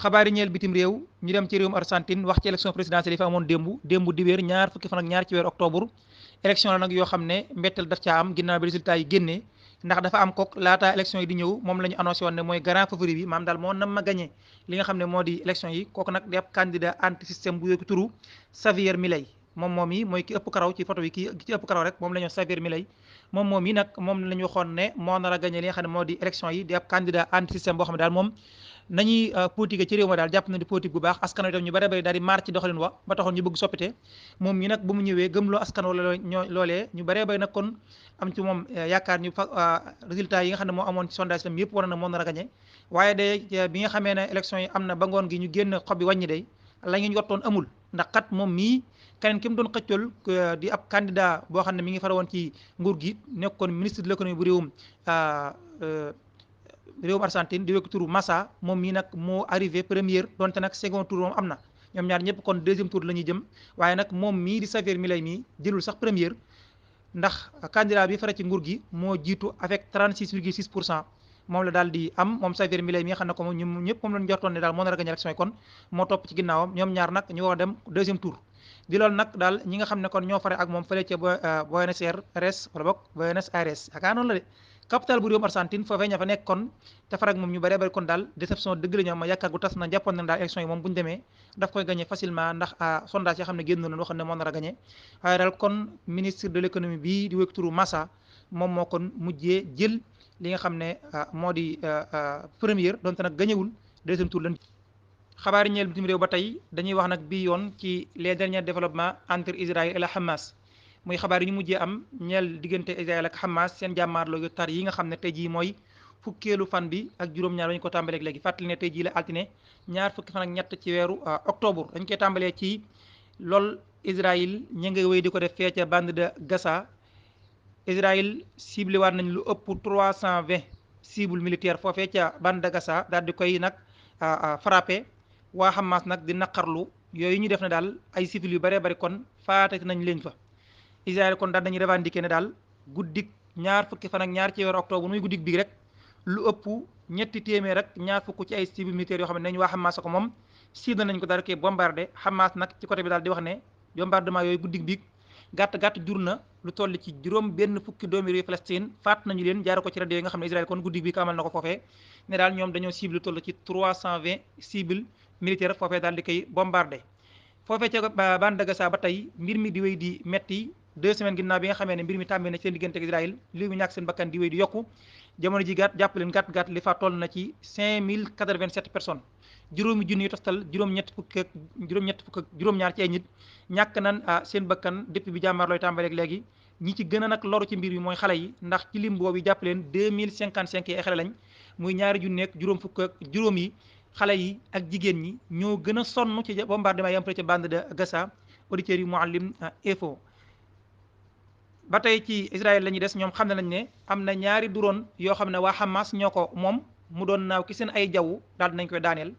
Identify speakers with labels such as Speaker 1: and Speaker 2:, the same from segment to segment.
Speaker 1: xabaari ñeel bitim réew ñu dem ci réewum Argentine wax ci élection présidentielle yi fa amoon démb di wéer ñaar fukki fan ak ñaar ci weer octobre élection la nag yoo xam ne mbetteel daf caa am ginnaaw bi résultat yi génnee ndax dafa am kook laata élection yi di ñëw moom la ñu annoncé woon ne mooy grand favori bi maam daal moo nam ma gagné li nga xam ne moo di élection yi kooku nag di ab candidat anti système bu yooyu turu Javier Milei moom yi mooy ki ëpp karaw ci photo bi ki ci ëpp karaw rek moom la ñu Javier Milei moom yi nag moom la ñu waxoon ne moo nar a gagné li nga xam ne moo di élection yi di ab candidat anti système boo xam ne daal moom nañuy politique ci réew ma daal jàpp na di politique bu baax askan wi tam ñu bare bari daal di maar ci doxalin wa ba taxoon ñu bëgg soppite moom mi nag bu mu ñëwee gëmloo askan wala loolee ñu bare bari nag kon am ci moom yaakaar ñu fa résultat yi nga xam ne moo amoon ci sondage tam yëpp war na moo nar a gagné waaye de bi nga xamee ne élection yi am na ba ngoon gi ñu génn xob bi wàññi day la ñu yottoon amul ndax kat moom mii keneen ki mu doon xëccool di ab candidat boo xam ne mi ngi fara woon ci nguur gi nekkoon ministre de l'économie bu réewum Argentine di wekk turu Massa moom mii nag moo arrivé première donte nag second tour moom am na ñoom ñaar ñëpp kon deuxième tour la ñuy jëm waaye nag moom mii di Javier Milei mii jëlul sax première ndax candidat bi fara ci nguur gi moo jiitu avec 36,6% moom la daal di am moom Javier Milei mi nga xam ne ko moom ñun ñëpp moom lañu jortoon ne daal moo nar a gagné élection yi kon moo topp ci ginnaawam ñoom ñaar nag ñu war a dem deuxième tour di loolu nag daal ñi nga xam ne kon ñoo fare ak moom fële ca Buenos Aires wala boog Buenos Aires yaakaar noonu la de capital bu réewum Argentine foofee ña fa nekk kon te far ak moom ñu bëree bëri kon daal déception dëgg la ñu am yaakaar gu tas na jàppoon na daal élection yi moom bu ñu demee daf koy gagné facilement ndax sondage yoo xam ne génn na waxoon ne moo nar a gagné waaye daal kon ministre de l'économie bii di wékk turu Massa moom moo kon mujjee jël li nga xam ne moo di première donte nag gañewul deuxième tour lan xabaari ñeel bitim réew ba tey dañuy wax nag bii yoon ci les derniers développements entre Israël et la Hamas muy xabaar yi ñu mujjee am ñeel diggante Israël ak Hamas seen jàmmaarloo yu tar yi nga xam ne tey jii mooy fukkeelu fan bi ak juróom-ñaar dañu ko tàmbaleeg léegi fàttali ne tey jii la altine ñaar fukki fan ak ñett ci weeru octobre dañ koy tàmbalee ci lool Israël ñi nga wéy di ko def fee ca bande de Gaza Israël ciblé waat nañ lu ëpp 320 cible militaire foofee ca bande de Gaza daal di koy nag frappé waa Hamas nag di naqarlu yooyu ñu def ne daal ay civil yu bëree bëri kon faatati nañ leen fa Israël kon daal dañuy revendiquer ne daal guddik ñaar fukki fan ak ñaar ci weeru octobre muy guddik bii rek lu ëpp ñetti téeméer rek ñaar fukk ci ay civil militaires yoo xam ne nañ waa Hamas ko moom cible nañ ko daal koy bombardé Hamas nag ci côté bi daal di wax ne bombardement yooyu guddik biig gàtt jur na lu toll ci juróom benn fukki doomi réew Palestine faat nañu leen jaare ko ci rajo yi nga xam ne Israël kon guddik bi ko amal na ko foofee ne daal ñoom dañoo cible lu toll ci 320 cible militaire foofee daal di koy bombardé foofee ca bande de Gaza ba tey mbir mi di wéy di metti 2 semaines ginnaaw bi nga xamee ne mbir mi tàmbee na ci seen diggante ak Israël li mu ñàkk seen bakkan di wéy di yokku jamono ji jàpp leen gàtt li fa toll na ci 5087 personnes juróomi junni yu toftal juróom-ñett fukk ak juróom-ñaar ci ay nit ñàkk nan seen bakkan depuis bi jàmmaar looy tàmbaleeg léegi ñi ci gën a nag loru ci mbir mi mooy xale yi ndax ci lim boobu jàpp leen 2055 yi ay xale lañ muy ñaari junni ak juróom fukk ak juróom yi xale yi ak jigéen ñi ñoo gën a sonn ci bombardement yi am ca bande de Gaza auditeurs yi Mouhalim Info ba tey ci Israël la ñuy des ñoom xam ne nañ ne am na ñaari drone yoo xam ne waa Hamas ñoo ko moom mu doon naaw ki seen ay jaww daal dinañ koy daaneel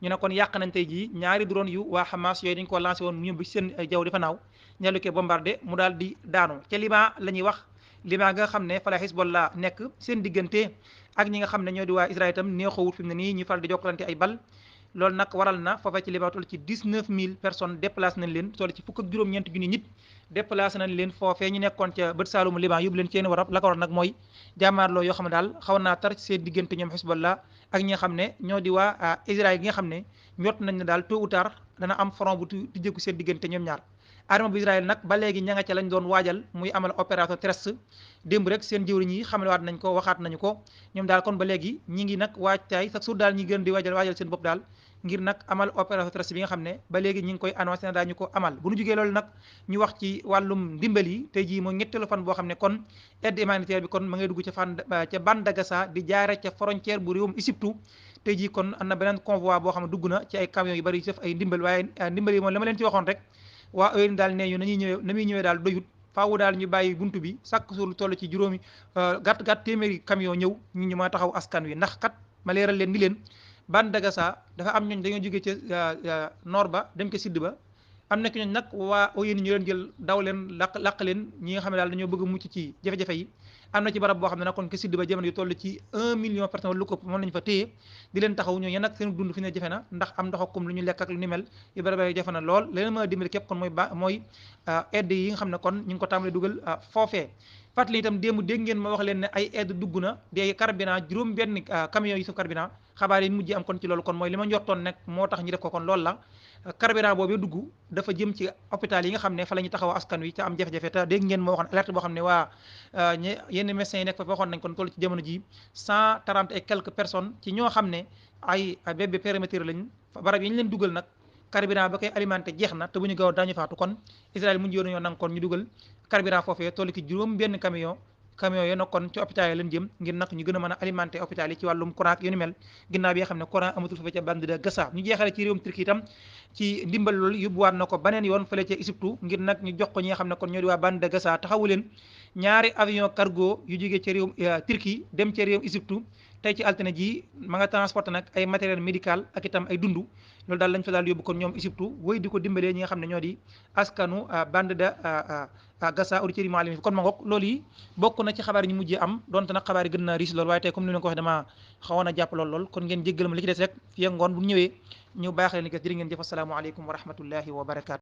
Speaker 1: ñu ne kon yàq nañ tey jii ñaari drone yu waa Hamas yooyu dañ ko lancé woon mu ñëw bi seen jaww di fa naaw ñellu koy bombardé mu daal di daanu ca Liban la ñuy wax Liban nga xam ne fa la Hezbollah nekk seen diggante ak ñi nga xam ne ñoo di waa Israël itam neexoowut fi mu ne nii ñu faral di jokkalante ay bal loolu nag waral na foofee ci Liban toll ci 19000 personnes déplacé nañ leen toll ci fukk ak juróom-ñeent junni nit déplacé nañ leen foofee ñu nekkoon ca bët saalumu Liban yóbbu leen ci warab la ko war nag mooy jàmmaarloo yoo xam ne daal xaw naa tar ci seen diggante ñoom Hezbollah ak ñi nga xam ne ñoo di waa Israël gi nga xam ne ñott nañ ne daal tôt ou tard dana am front bu tijjeeku seen diggante ñoom ñaar armée bu Israël nag ba léegi ña nga ca lañ doon waajal muy amal opération terrestre démb rek seen jëwriñ yi xamlewaat nañ ko waxaat nañu ko ñoom daal kon ba léegi ñi ngi nag waajtaay sax suur daal ñi gën di waajal seen bopp daal ngir nag amal opération terrestre bi nga xam ne ba léegi ñi ngi koy annoncé na daañu ko amal bu ñu jógee loolu nag ñu wax ci wàllum ndimbal yi tey jii mooy ñetteelu fan boo xam ne kon aide humanitaire bi kon ma ngay dugg ca bande de Gaza di jaare ca frontière bu réewum Égypte tey jii kon am na beneen convoi boo xam ne dugg na ci ay camions yu bari yu def ay ndimbal waaye ndimbal yi moom la ma leen ci waxoon rek waa ONU daal nee ñu nañuy ñëwee na muy ñëwee daal doyut faawu daal ñu bàyyi buntu bi chaque jour lu toll ci juróomi gàtt téeméeri camion ñëw ñu ma taxaw askan wi ndax kat ma leeral leen ni leen bande de Gaza dafa am ñooñ dañoo jógee ca nord ba dem ca sud ba am na ki ñooñ nag waa ONU ñu leen jël daw leen laq leen ñi nga xam ne daal dañoo bëgg a mucc ci jafe-jafe yi am na ci barab boo xam ne nag kon ke sidd ba jamono yu toll ci 1 million personnes lu ko ëpp moom lañu fa téye di leen taxaw ñoo nag seen dund fi ne jafe na ndax am ndox ak kum lu ñu lekk ak lu ni mel yu barab yi jafe na lool leen mën a dimbali képp kon mooy aide yi nga xam ne kon ñu ngi ko tàmbalee dugal foofee fàttali itam démb dégg ngeen ma wax leen ne ay aide dugg na de carburant juróom benn camion yi suuf carburant xabaar yi mujjee am kon ci loolu kon mooy li ma njortoon nag moo tax ñu def ko kon loolu la carburant boobu dugg dafa jëm ci hôpital yi nga xam ne fa la ñu taxaw askan wi ca am jafe-jafe te dégg ngeen moo waxoon alerte boo xam ne waa yenn médecins yi nekk fa waxoon nañ kon toll ci jamono ji 130 et quelques personnes ci ñoo xam ne ay bébé prématuré lañ barab yi ñu leen dugal nag carburant ba koy alimenté jeex na te bu ñu gaaw dañu faatu kon Israël mu ngi nañoo nang kon ñu dugal carburant foofee toll ci juróom benn camion yooyu nag kon ci hôpital yi lañ jëm ngir nag ñu gën a mën a alimenté hôpital yi ci wàllum courant ak yu ni mel ginnaaw bi nga xam ne courant amatul fa ca bande de Gaza ñu jeexale ci réewum Turquie itam ci ndimbal loolu yóbbuwaat na ko baneen yoon fële ca Égypte ngir nag ñu jox ko ñi nga xam ne kon ñoo di waa bande de Gaza taxawu leen ñaari avion cargo yu jógee ca réewum Turquie dem ca réewum Égypte tey ci altine ji ma nga transporté nag ay matériel médical ak itam ay dundu loolu daal lañ fa daal yóbbu kon ñoom Égypte wéy di ko dimbalee ñi nga xam ne ñoo di askanu bande de Gaza auditeurs yi maalim kon ma ngoog loolu yi bokk na ci xabaar yi ñu mujjee am donte nag xabaar yi gën naa riis lool waaye tey comme ni leen ko waxee dama xawoon a jàpp lool kon ngeen jéggal ma li ci des rek fii ak ngoon bu ñëwee ñu baax leen ni gas jërë ngeen jëf asalaamaaleykum wa rahmatullahi wa barakaatu